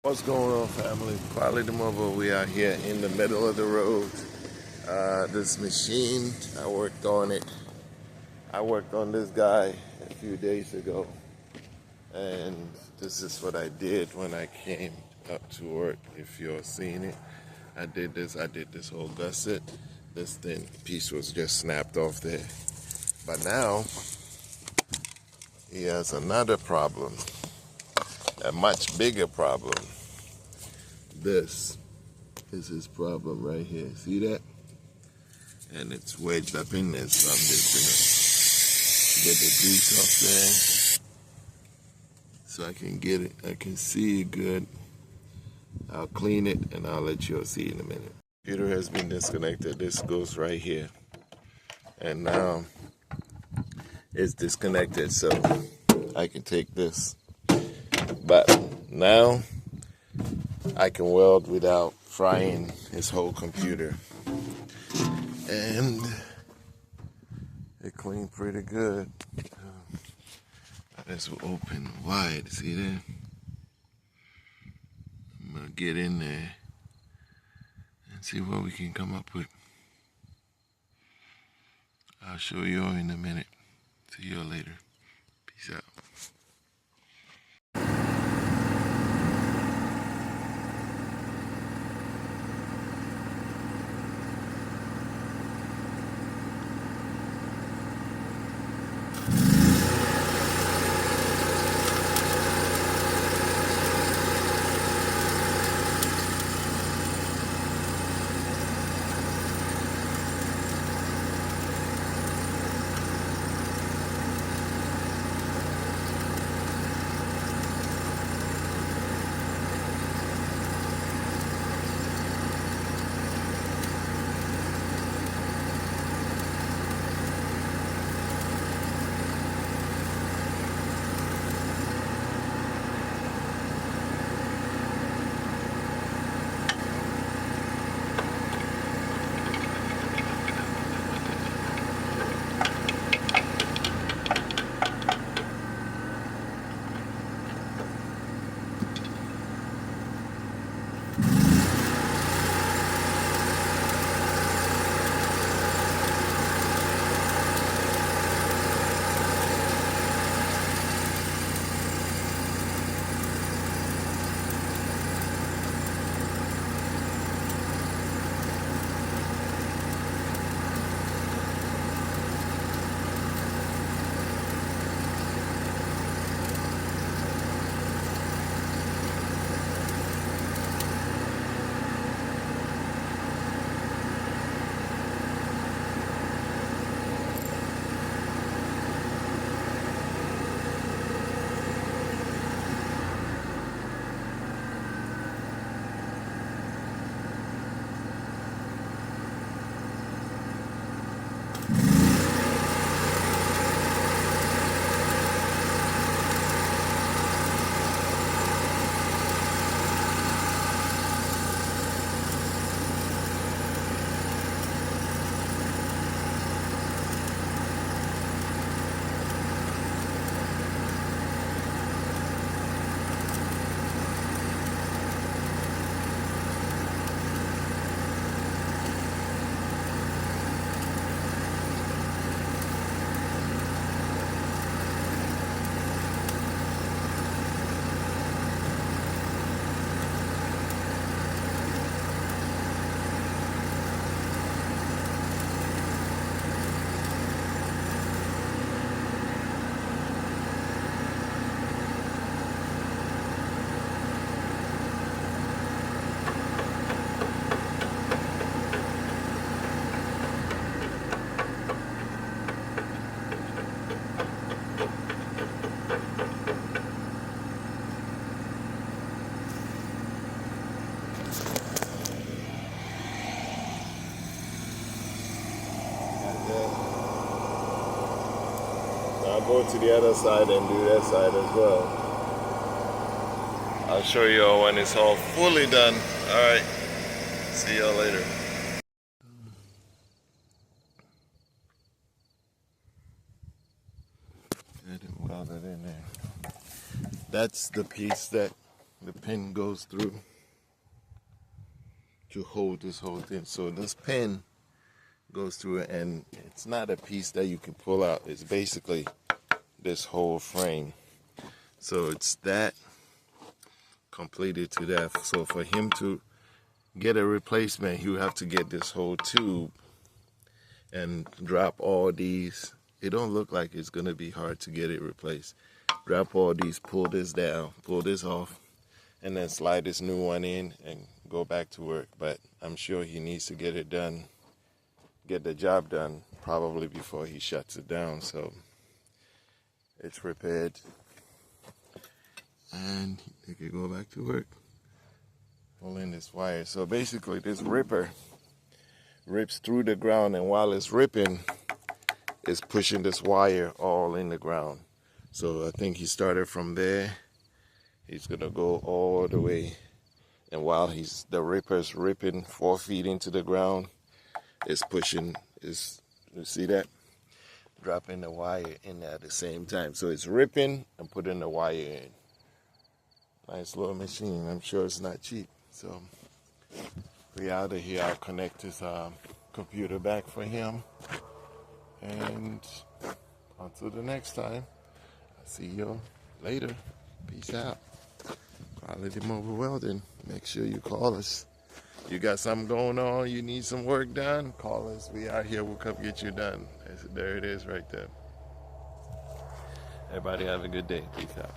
What's going on, family? Quality Mobile. We are here in the middle of the road. This machine, I worked on it. I worked on this guy a few days ago, and this is what I did when I came up to work. If you're seeing it, I did this whole gusset. This thin piece was just snapped off there. But now he has another problem, a much bigger problem. This is his problem right here. See that? And it's wedged up in there, so I'm just gonna get the grease off there so I can get it. I can see it good. I'll clean it and I'll let you all see in a minute. Computer has been disconnected. This goes right here, and now it's disconnected, so I can take this. But now I can weld without frying his whole computer. And it cleaned pretty good. This will open wide, see that? I'm gonna get in there and see what we can come up with. I'll show you all in a minute. See you all later. Peace out. I'll go to the other side and do that side as well. I'll show you all when it's all fully done. Alright, see y'all later. Good and welded in there. That's the piece that the pin goes through to hold this whole thing. So this pin goes through it, and it's not a piece that you can pull out. It's basically this whole frame. So it's that completed to that. So for him to get a replacement, you have to get this whole tube and drop all these. It don't look like it's gonna be hard to get it replaced. Drop all these, pull this down, pull this off, and then slide this new one in and go back to work. But I'm sure he needs to get it done, get the job done probably before he shuts it down. So it's repaired and he can go back to work. Pulling this wire. So basically this ripper rips through the ground, and while it's ripping, it's pushing this wire all in the ground. So I think he started from there. He's gonna go all the way, and while the ripper's ripping 4 feet into the ground, it's pushing, you see that? Dropping the wire in at the same time. So it's ripping and putting the wire in. Nice little machine. I'm sure it's not cheap. So we out of here. I'll connect his computer back for him. And until the next time, I'll see you later. Peace out. Quality Mobile Welding. Make sure you call us. You got something going on, you need some work done, call us. We out here, we'll come get you done. There it is right there. Everybody have a good day. Peace out.